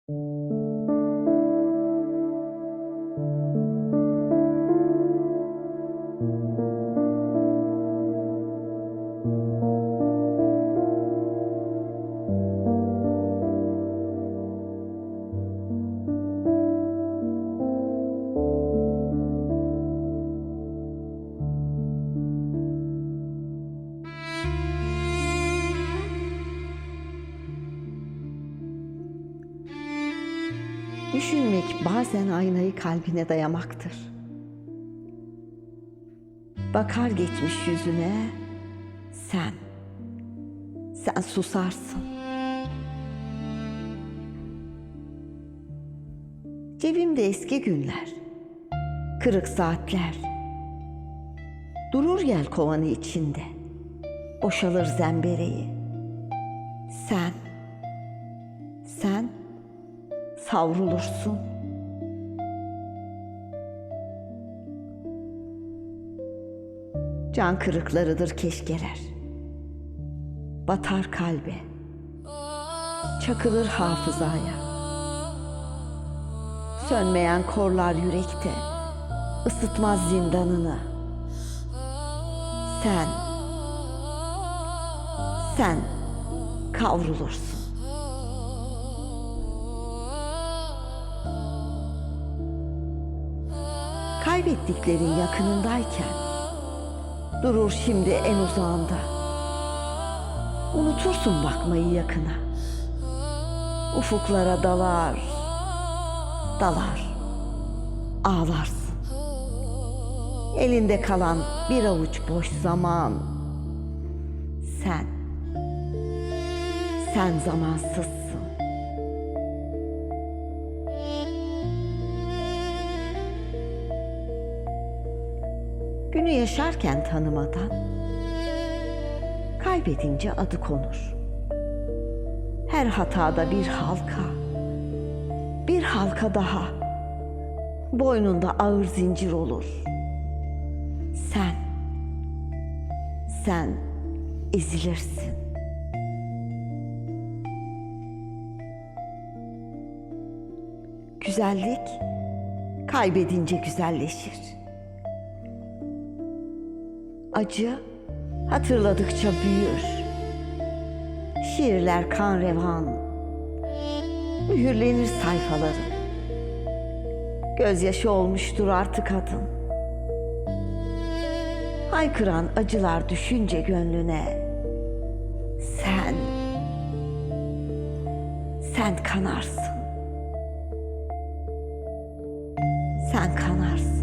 Düşünmek bazen aynayı kalbine dayamaktır. Bakar geçmiş yüzüne, sen susarsın. Cebimde eski günler, kırık saatler. Durur yelkovanı içinde, boşalır zembereği. Sen savrulursun. Can kırıklarıdır keşkeler. Batar kalbe, çakılır hafızaya. Sönmeyen korlar yürekte, ısıtmaz zindanını. Sen kavrulursun. Kaybettiklerin yakınındayken durur şimdi en uzağında. Unutursun bakmayı yakına. Ufuklara dalar, ağlarsın. Elinde kalan bir avuç boş zaman. Sen zamansızsın. Günü yaşarken tanımadan, kaybedince adı konur. Her hatada bir halka daha, boynunda ağır zincir olur. Sen ezilirsin. Güzellik kaybedince güzelleşir. Acı hatırladıkça büyür. Şiirler kan revan, mühürlenir sayfaları. Gözyaşı olmuştur artık adın. Haykıran acılar düşünce gönlüne. Sen kanarsın. Sen kanarsın.